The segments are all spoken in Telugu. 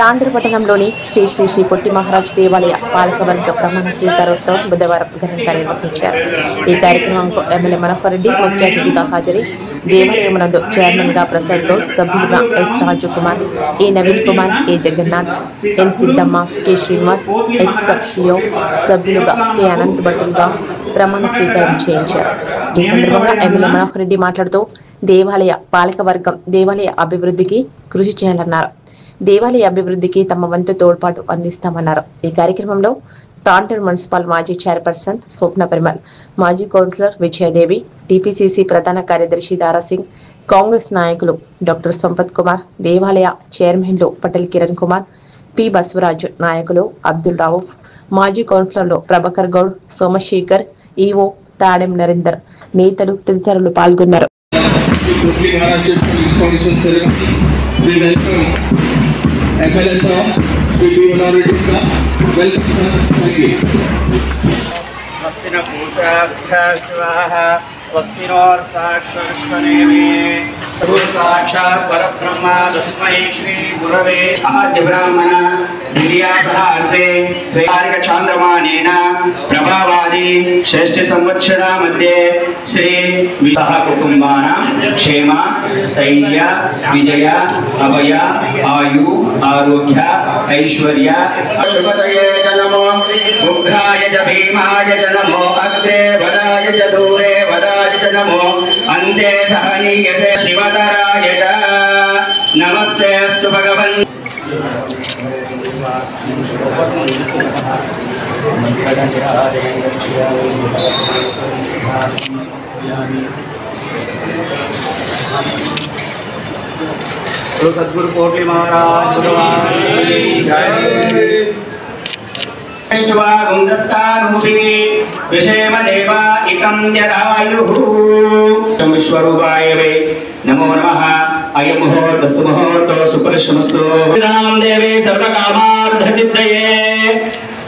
తాండ్ర పట్టణంలోని శ్రీ శ్రీ శ్రీ పొట్టి మహారాజ్ దేవాలయ పాలకవర్గ ప్రమాణ స్వీకారోత్సవం బుధవారం ఘనంగా నిర్వహించారు. ఈ కార్యక్రమంకు ఎమ్మెల్యే మనోహర్ రెడ్డి ముఖ్య అతిథిగా హాజరై దేవాలయమునందు చైర్మన్ గా ప్రసాద్ గౌడ్, సభ్యులుగా ఎస్ రాజు కుమార్, ఏ నవీన్ కుమార్, ఏ జగన్నాథ్, ఎన్ సిద్దమ్మ, కె శ్రీనివాస్, ఎక్స్ సబ్షియో సభ్యులుగా కె అనంత్ భటులుగా ప్రమాణ స్వీకారం చేయించారు. ఈ సందర్భంగా ఎమ్మెల్యే మనోహర్ రెడ్డి మాట్లాడుతూ దేవాలయ పాలకవర్గం దేవాలయ అభివృద్ధికి కృషి చేయాలన్నారు. దేవాలయ అభివృద్ధికి తమ వంతు తోడ్పాటు అందిస్తామన్నారు. ఈ కార్యక్రమంలో తాండూరు మున్సిపల్ మాజీ చైర్పర్సన్ స్వప్న పరిమల్, మాజీ కౌన్సిలర్ విజయదేవి, టీపీసీసీ ప్రధాన కార్యదర్శి దారాసింగ్, కాంగ్రెస్ నాయకులు డాక్టర్ సంపత్ కుమార్, దేవాలయ చైర్మన్లు పటేల్ కిరణ్ కుమార్, పి బసవరాజు, నాయకులు అబ్దుల్ రౌఫ్, మాజీ కౌన్సిలర్లు ప్రభాకర్ గౌడ్, సోమశేఖర్, ఈవో తాడెం నరేందర్, నేతలు తదితరులు పాల్గొన్నారు. MLA sir, Sri Minority sir, welcome sir, thank you. Swastina Pushakha Swaha, Swastinor Sakshashvanevi, Guru Sakshat Parabrahma, Tasmai Shri Gurave, Ahadya Brahmana, Vidyabhadre, Swarika Chandramanena, Prabhavadi, Shreshti Samvatshara Madhye, Sri Visaha Kutumbana, Kshema, Stairya, Vijaya, Abhaya, Ayu, Arogya, Aishwarya, Shubhataye Janamo, Ugraya Jabhimaya Janamo, Agre Vadaya Jadure, Vadaya Janamo, Ante Sahaniyate Shivataraya, Namaste Astu Bhagavan. सद्गुरु कोटली महाराज भगवान की जय। विषेम देवा इकं जरायुः विश्वरूपाय वे नमो नमः। अयं मुहूर्तः सुमुहूर्तो सुपरिश्रमस्तु राम देवी सर्वकामार्थसिद्धये।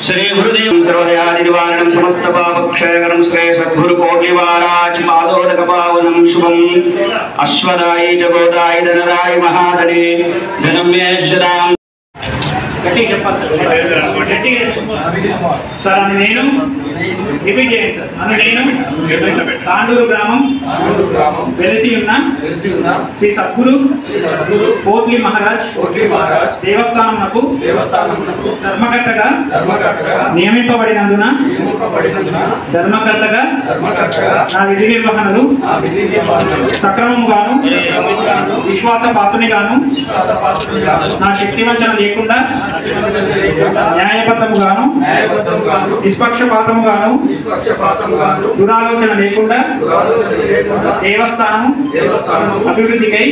श्री गुरुदेव सर्वदयादि निवारणं समस्त पापक्षयकरं श्री सद्गुरु कोटली महाराज पादोदक पावनं शुभं अश्वदाय जगोदाय धनदाय महाधने धनम्ये शदां गट्टी गट्टी सर అని నేను రిపీట్ చేయండి సార్. అని నేను తాండూరు గ్రామం వెలిసి ఉన్న శ్రీ సద్గురు కోట్లి మహారాజ్ దేవస్థానమునకు ధర్మకర్తగా నియమింపబడినందున ధర్మకర్తగా నా విధి నిర్వహణలు సక్రమముగాను విశ్వాసపాత్రునిగాను నా శక్తివంచన లేకుండా న్యాయబద్ధముగాను నిష్పక్షపాతముగాను దురాలోచన లేకుండా దేవస్థానం అభివృద్ధికై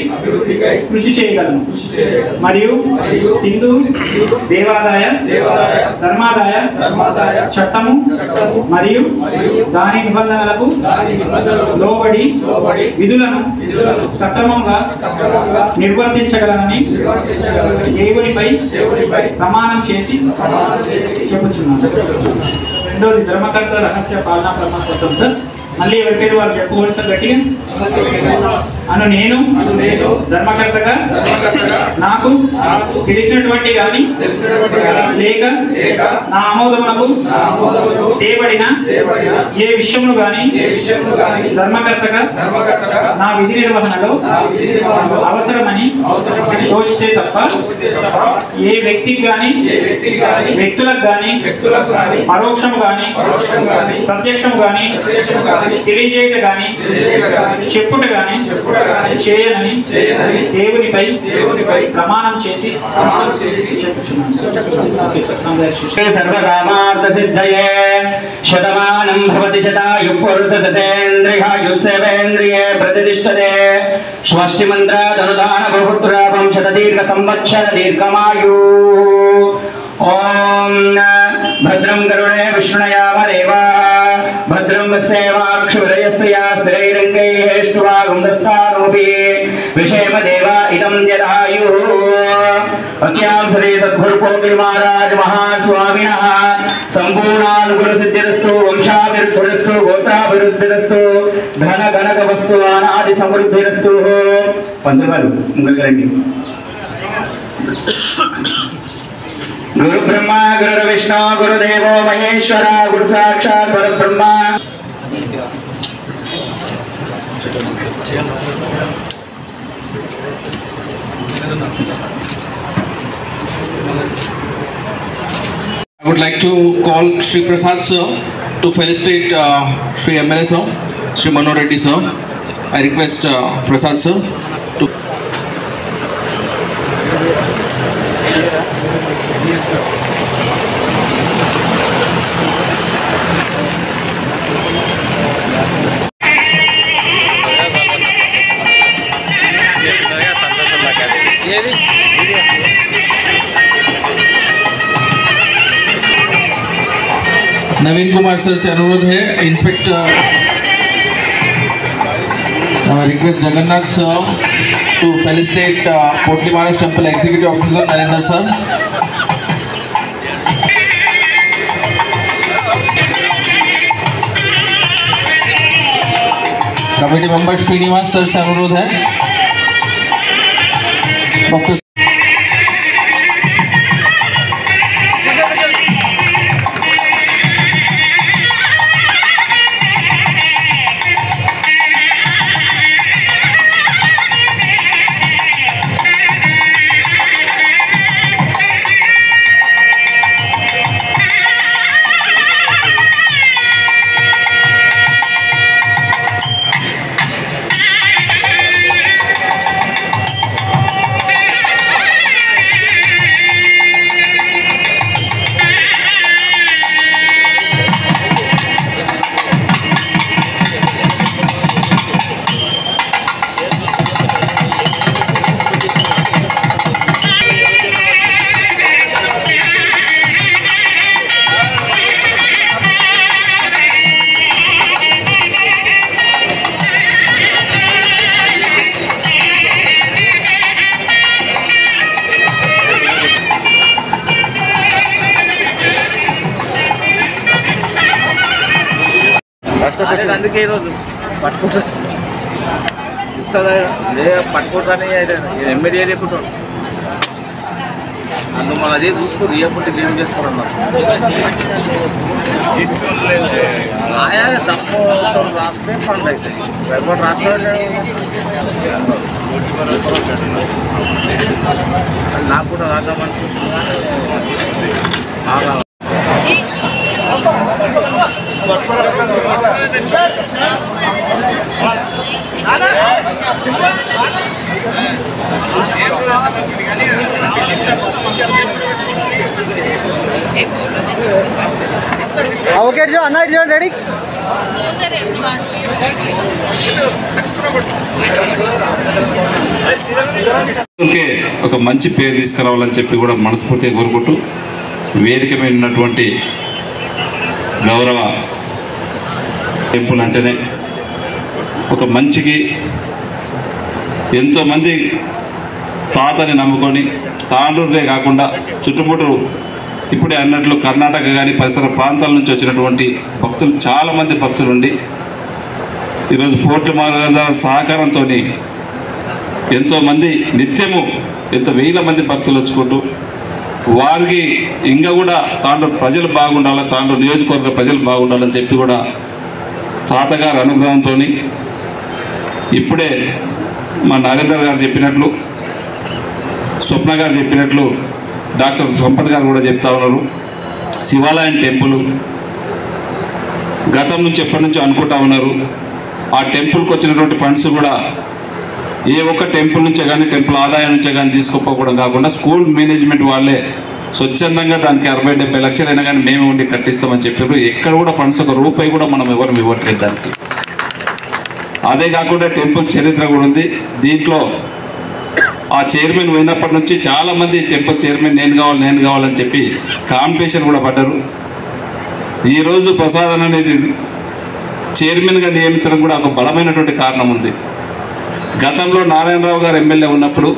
కృషి చేయగలను మరియు హిందూ దేవాదాయ ధర్మాదాయ చట్టము మరియు దాని నిబంధనలకు లోబడి విధులను సక్రమంగా నిర్వర్తించగలనని దేవునిపై ప్రమాణం చేసి చెప్పుచున్నాను. రెండోది ధర్మకర్త రహస్య పాలనా ప్రమాణ పత్రం సార్. మళ్ళీ ఎవరికైతే వారు చెప్పుకోవాలి సార్ గట్టిగా. అను నేను ధర్మకర్తగా నాకు తెలిసినటువంటి కానీ లేక నా ఆమోదమునకు తేబడిన ఏ విషయమును గాని ధర్మకర్తగా నా విధి నిర్వహణలో అవసరమని తోచితే తప్ప ఏ వ్యక్తికి గాని వ్యక్తులకు గాని పరోక్షము గాని ప్రత్యక్షము గాని తెలియజేయట గాని చెప్పుట గాని చేయనని దేవునిపై ప్రమాణం చేసి సర్వకామార్థ సిద్ధయే శతమానం భవతి శతాయు పురుష ససేంద్రియాయుస్సేవేంద్రియే ప్రతిష్ఠతే స్వస్తి మంత్రాదనుదాన బహుత్రాపం శతదీర్ఘ సంవత్సర దీర్ఘమాయు. ఓం భద్రం కరుణే విష్ణుయామ దేవా భద్రం సేవాక్షురయస్యా స్థిరైరంగైఃష్టువాగుందస్థానోపి విషేమ దేవా ఇదం జరాయు. अस्यां श्री सद्गुरु कोटली महाराज महास्वामिनः संपूर्णानुकूल सिद्धिरस्तु वंशाभिवृद्धिरस्तु गोत्राभिवृद्धिरस्तु धन गणक वस्तु अनादि समृद्धिरस्तु. पंतुगारु मुंगल రండి. గురు బ్రహ్మ గురు విష్ణు గురుదేవో మహేశ్వర గురు సాక్షాత్ పరబ్రహ్మ. I would like to call Shri Prasad sir to felicitate Shri MLA sir, Shri Manohar Reddy sir. I request Prasad sir to. Naveen Kumar sir से अनुरोध है inspector request Jagannath sir to felicitate Potli Maharaj temple executive officer Narendra sir. Committee member Srinivas sir से अनुरोध है. डॉक्टर అందుకే ఈరోజు పట్టుకుంటానే ఎమ్మెల్యే చెప్పుతాడు అందుకు మన అదే చూస్తారు ఏపట్టి ఏం చేస్తారన్నారు ఆయా తప్పు రాస్తే పనులు అవుతాయి రేపటి రాష్ట్రంలో నాకు కూడా రాద్దామనిపిస్తుంది. ఓకే అన్న రెడీ ఓకే ఒక మంచి పేరు తీసుకురావాలని చెప్పి కూడా మనస్ఫూర్తిగా కోరుకుంటూ వేదిక మీద ఉన్నటువంటి గౌరవ టెంపుల్ అంటేనే ఒక మంచికి ఎంతోమంది తాతని నమ్ముకొని తాండ్రులే కాకుండా చుట్టుముట్టు ఇప్పుడే అన్నట్లు కర్ణాటక కానీ పరిసర ప్రాంతాల నుంచి వచ్చినటువంటి భక్తులు చాలామంది భక్తులు ఉండి ఈరోజు పోర్టు మహారాజా సహకారంతో ఎంతోమంది నిత్యము వేల మంది భక్తులు వచ్చుకుంటూ వారికి ఇంకా కూడా తాండ్రు ప్రజలు బాగుండాలి, తాండ్రు నియోజకవర్గ ప్రజలు బాగుండాలని చెప్పి కూడా తాతగారు అనుగ్రహంతో ఇప్పుడే మా నరేంద్ర గారు చెప్పినట్లు, స్వప్న గారు చెప్పినట్లు, డాక్టర్ సంపత్ గారు కూడా చెప్తా ఉన్నారు. శివాలయం టెంపుల్ గతం నుంచి ఎప్పటి నుంచో అనుకుంటా ఉన్నారు. ఆ టెంపుల్కి వచ్చినటువంటి ఫండ్స్ కూడా ఏ ఒక్క టెంపుల్ నుంచే కానీ టెంపుల్ ఆదాయం నుంచే కానీ తీసుకోకపోవడం కాకుండా స్కూల్ మేనేజ్మెంట్ వాళ్ళే స్వచ్ఛందంగా దానికి 60-70 లక్షలు అయినా కానీ మేమే ఉండి కట్టిస్తామని చెప్పారు. ఎక్కడ కూడా ఫండ్స్ ఒక రూపాయి కూడా మనం ఎవరు ఇవ్వట్లేదు దానికి. అదే కాకుండా టెంపుల్ చరిత్ర కూడా ఉంది. దీంట్లో ఆ చైర్మన్ పోయినప్పటి నుంచి చాలామంది టెంపుల్ చైర్మన్ నేను కావాలని చెప్పి కాంపిటీషన్ కూడా పడ్డారు. ఈరోజు ప్రసాద్ అనేది చైర్మన్గా నియమించడం కూడా ఒక బలమైనటువంటి కారణం ఉంది. గతంలో నారాయణరావు గారు ఎమ్మెల్యే ఉన్నప్పుడు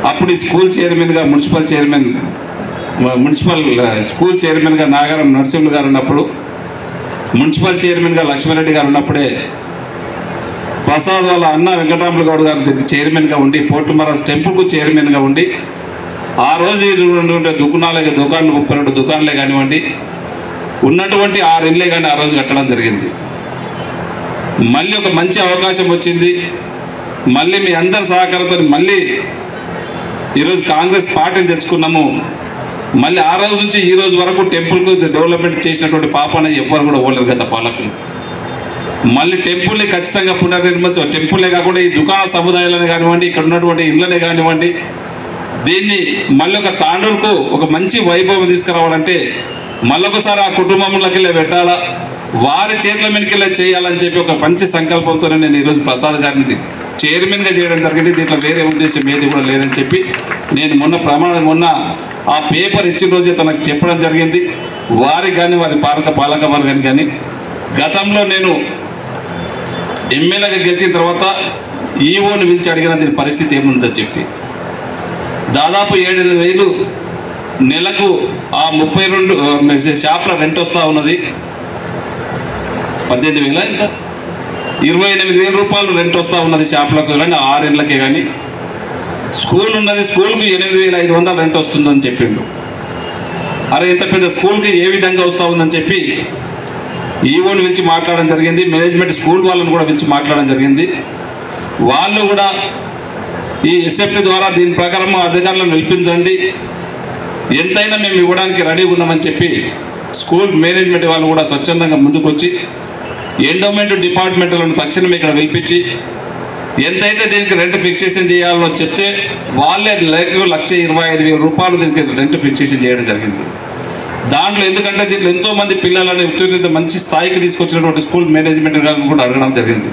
అప్పుడు స్కూల్ చైర్మన్గా మున్సిపల్ స్కూల్ చైర్మన్గా నాగారం నరసింహులు గారు ఉన్నప్పుడు, మున్సిపల్ చైర్మన్గా లక్ష్మణరెడ్డి గారు ఉన్నప్పుడే ప్రసాద్ వాళ్ళ అన్న వెంకటరాములు గౌడ్ గారు దీనికి చైర్మన్గా ఉండి, పోర్టు మహారాజ్ టెంపుల్కు చైర్మన్గా ఉండి ఆ రోజు దుకాణాలు 32 దుకాణాలే కానివ్వండి, ఉన్నటువంటి 6 ఇండ్లే కానీ ఆ రోజు కట్టడం జరిగింది. మళ్ళీ ఒక మంచి అవకాశం వచ్చింది. మళ్ళీ మీ అందరి సహకారంతో మళ్ళీ ఈరోజు కాంగ్రెస్ పార్టీని తెచ్చుకున్నాము. మళ్ళీ ఆ రోజు నుంచి ఈ రోజు వరకు టెంపుల్కు డెవలప్మెంట్ చేసినటువంటి పాపన ఎవ్వరు కూడా ఓలేరు గత పాలకులు. మళ్ళీ టెంపుల్ని ఖచ్చితంగా పునర్నిర్మించాలి. టెంపుల్లే కాకుండా ఈ దుకాణ సముదాయాలను కానివ్వండి, ఇక్కడ ఉన్నటువంటి ఇళ్ళనే కానివ్వండి, దీన్ని మళ్ళీ ఒక తాండూరుకు ఒక మంచి వైభవం తీసుకురావాలంటే మళ్ళొకసారి ఆ కుటుంబంలోకి పెట్టాలా, వారి చేతుల మీదకి చేయాలని చెప్పి ఒక మంచి సంకల్పంతో నేను ఈరోజు ప్రసాద్ గారిని చైర్మన్గా చేయడం జరిగింది. దీంట్లో వేరే ఉద్దేశం ఏది కూడా లేదని చెప్పి నేను మొన్న ఆ పేపర్ ఇచ్చిన రోజే తనకు చెప్పడం జరిగింది. వారికి కానీ వారి పాలక వర్గానికి కానీ గతంలో నేను ఎమ్మెల్యేగా గెలిచిన తర్వాత ఈఓని పిలిచి అడిగిన దీని పరిస్థితి ఏముందని చెప్పి దాదాపు 7,000 నెలకు ఆ 32 షాప్ల రెంట్ వస్తూ ఉన్నది. 18,000 ఇంకా 28,000 రూపాయలు రెంట్ వస్తూ ఉన్నది షాప్లకు కానీ 6 ఇండ్లకే కానీ. స్కూల్ ఉన్నది, స్కూల్కి 8,500 రెంట్ వస్తుందని చెప్పిండు. అరే ఇంత పెద్ద స్కూల్కి ఏ విధంగా వస్తూ ఉందని చెప్పి ఈఓని పిలిచి మాట్లాడడం జరిగింది. మేనేజ్మెంట్ స్కూల్ వాళ్ళని కూడా పిలిచి మాట్లాడడం జరిగింది. వాళ్ళు కూడా ఈ ఎస్ఎఫ్టీ ద్వారా దీని ప్రకారం అధికారులను నిలిపించండి, ఎంతైనా మేము ఇవ్వడానికి రెడీగా ఉన్నామని చెప్పి స్కూల్ మేనేజ్మెంట్ వాళ్ళు కూడా స్వచ్ఛందంగా ముందుకొచ్చి ఎండోమెంట్ డిపార్ట్మెంట్లను తక్షణం ఇక్కడ పిలిపించి ఎంతైతే దీనికి రెంట్ ఫిక్సేషన్ చేయాలో చెప్తే వాళ్ళే 1,25,000 రూపాయలు దీనికి రెంట్ ఫిక్సేషన్ చేయడం జరిగింది. దాంట్లో ఎందుకంటే దీంట్లో ఎంతోమంది పిల్లలని ఉత్తీర్ణత మంచి స్థాయికి తీసుకొచ్చినటువంటి స్కూల్ మేనేజ్మెంట్ గారిని కూడా అడగడం జరిగింది.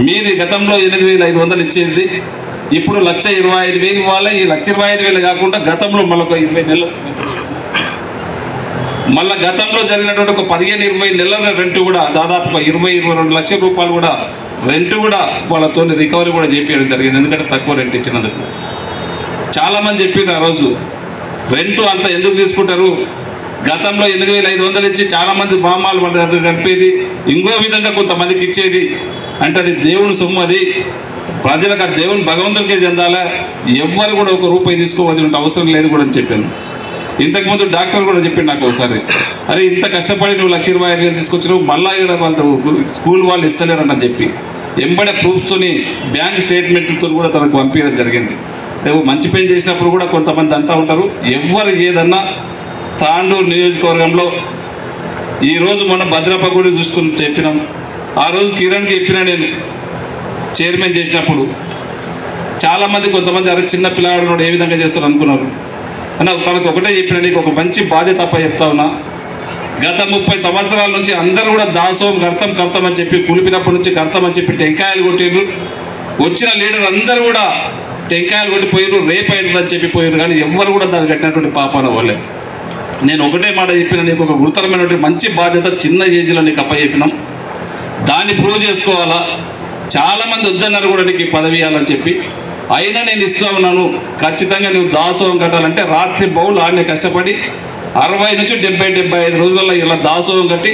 మీరు గతంలో 8,500 ఇచ్చేది ఇప్పుడు 1,25,000 ఇవ్వాలి. ఈ 1,25,000 కాకుండా గతంలో మళ్ళొక 20 నెలలు మళ్ళీ గతంలో జరిగినటువంటి ఒక 15-20 నెలల రెంట్ కూడా దాదాపు 20-22 లక్షల రూపాయలు కూడా రెంట్ కూడా వాళ్ళతో రికవరీ కూడా చేపించడం జరిగింది. ఎందుకంటే తక్కువ రెంట్ ఇచ్చినందుకు చాలామంది చెప్పిండ్రు ఆ రోజు రెంట్ అంత ఎందుకు తీసుకుంటారు, గతంలో 8,500 ఇచ్చి చాలామంది బామ్మాలు వాళ్ళ దగ్గర కలిపేది, ఇంకో విధంగా కొంతమందికి ఇచ్చేది. అంటే అది దేవుని సొమ్ము, అది ప్రజలకు ఆ దేవుని భగవంతుడికే చెందాలా, ఎవ్వరు కూడా 1 రూపాయి తీసుకోవాల్సిన అవసరం లేదు కూడా అని చెప్పాను. ఇంతకుముందు డాక్టర్ కూడా చెప్పిండు నాకు ఒకసారి, అరే ఇంత కష్టపడి నువ్వు 1,25,000 తీసుకొచ్చినావు, మళ్ళీ ఇక్కడ వాళ్ళతో స్కూల్ వాళ్ళు ఇస్తలేరని చెప్పి ఎంబడే ప్రూఫ్స్తోని బ్యాంక్ స్టేట్మెంట్తో కూడా తనకు పంపించడం జరిగింది. నువ్వు మంచి పని చేసినప్పుడు కూడా కొంతమంది అంటూ ఉంటారు, ఎవ్వరు ఏదన్నా తాండూరు నియోజకవర్గంలో ఈరోజు మన భద్రప్ప గుడి చూసుకుని చెప్పినాం. ఆ రోజు కిరణ్కి చెప్పినా నేను చైర్మన్ చేసినప్పుడు చాలామంది కొంతమంది అరే చిన్న పిల్లవాడు ఏ విధంగా చేస్తారు అనుకున్నారు అన్న. తనకు ఒకటే చెప్పిన, నీకు ఒక మంచి బాధ్యత అప్ప చెప్తా ఉన్నా. గత 30 సంవత్సరాల నుంచి అందరూ కూడా దాసోహం కడతామని చెప్పి కులిపినప్పటి నుంచి కడతామని చెప్పి టెంకాయలు కొట్టిర్రు. వచ్చిన లీడర్ అందరూ కూడా టెంకాయలు కొట్టిపోయారు, రేపు అవుతుందని చెప్పి పోయారు, కానీ ఎవ్వరు కూడా దాన్ని కట్టినటువంటి పాపాన వాళ్ళే. నేను ఒకటే మాట చెప్పిన, నీకు ఒక గురుతరమైనటువంటి మంచి బాధ్యత చిన్న ఏజ్లో నీకు అప్ప చెప్పినాం, దాన్ని ప్రూవ్ చేసుకోవాలా. చాలామంది వద్దన్నారు కూడా నీకు ఈ పదవి ఇవ్వాలని చెప్పి, అయినా నేను ఇస్తూ ఉన్నాను. ఖచ్చితంగా నువ్వు దాసోహం కట్టాలంటే రాత్రి బౌలు ఆడనే కష్టపడి 60 నుంచి 70-75 రోజుల్లో ఇలా దాసోహం కట్టి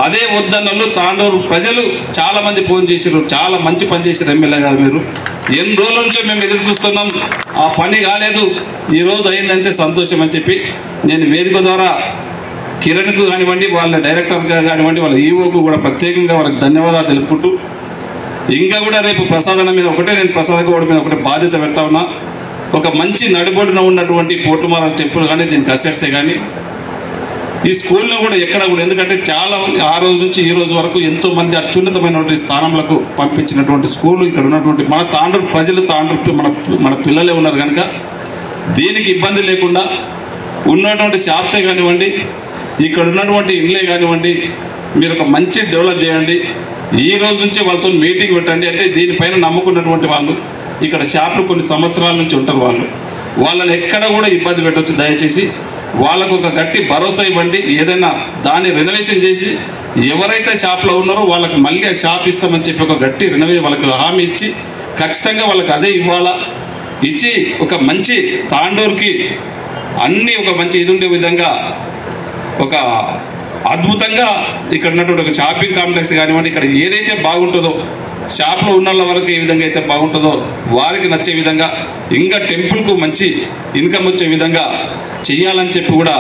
అదే వద్దన్నలు తాండూరు ప్రజలు చాలామంది ఫోన్ చేసారు, చాలా మంచి పని చేశారు ఎమ్మెల్యే గారు, మీరు ఎన్ని రోజుల నుంచో మేము ఎదురు చూస్తున్నాం, ఆ పని కాలేదు, ఈరోజు అయిందంటే సంతోషం అని చెప్పి నేను వేదిక ద్వారా కిరణ్కు కానివ్వండి, వాళ్ళ డైరెక్టర్గా కానివ్వండి, వాళ్ళ ఈఓకు కూడా ప్రత్యేకంగా వాళ్ళకి ధన్యవాదాలు తెలుపుకుంటూ, ఇంకా కూడా రేపు ప్రసాదన మీద నేను ప్రసాద గౌడ్ మీద ఒకటే బాధ్యత పెడతా ఉన్నా. ఒక మంచి నడిబొడిన ఉన్నటువంటి పోటుమార టెంపుల్ కానీ దీనికి అసెట్సే కానీ ఈ స్కూల్ని కూడా ఎక్కడ కూడా, ఎందుకంటే చాలా ఆ రోజు నుంచి ఈ రోజు వరకు ఎంతోమంది అత్యున్నతమైనటువంటి స్థానంలకు పంపించినటువంటి స్కూలు ఇక్కడ ఉన్నటువంటి మన తాండూరు ప్రజలు, తాండూరు మన పిల్లలే ఉన్నారు కనుక దీనికి ఇబ్బంది లేకుండా ఉన్నటువంటి షాప్సే కానివ్వండి, ఇక్కడ ఉన్నటువంటి ఇళ్ళే కానివ్వండి, మీరు ఒక మంచి డెవలప్ చేయండి. ఈ రోజు నుంచి వాళ్ళతో మీటింగ్ పెట్టండి. అంటే దీనిపైన నమ్ముకున్నటువంటి వాళ్ళు ఇక్కడ షాపులు కొన్ని సంవత్సరాల నుంచి ఉంటారు, వాళ్ళని ఎక్కడ కూడా ఇబ్బంది పెట్టవచ్చు. దయచేసి వాళ్ళకు ఒక గట్టి భరోసా ఇవ్వండి. ఏదైనా దాన్ని రెనోవేషన్ చేసి ఎవరైతే షాప్లో ఉన్నారో వాళ్ళకి మళ్ళీ ఆ షాప్ ఇస్తామని చెప్పి ఒక గట్టి వాళ్ళకి హామీ ఇచ్చి ఖచ్చితంగా వాళ్ళకి అదే ఇవ్వాలా. ఇచ్చి ఒక మంచి తాండూరుకి అన్నీ ఒక మంచి ఇది ఉండే విధంగా ఒక అద్భుతంగా ఇక్కడ ఉన్నటువంటి ఒక షాపింగ్ కాంప్లెక్స్ కానివ్వండి, ఇక్కడ ఏదైతే బాగుంటుందో షాప్లో ఉన్న వాళ్ళకి ఏ విధంగా అయితే బాగుంటుందో వారికి నచ్చే విధంగా ఇంకా టెంపుల్కు మంచి ఇన్కమ్ వచ్చే విధంగా చెయ్యాలని చెప్పి కూడా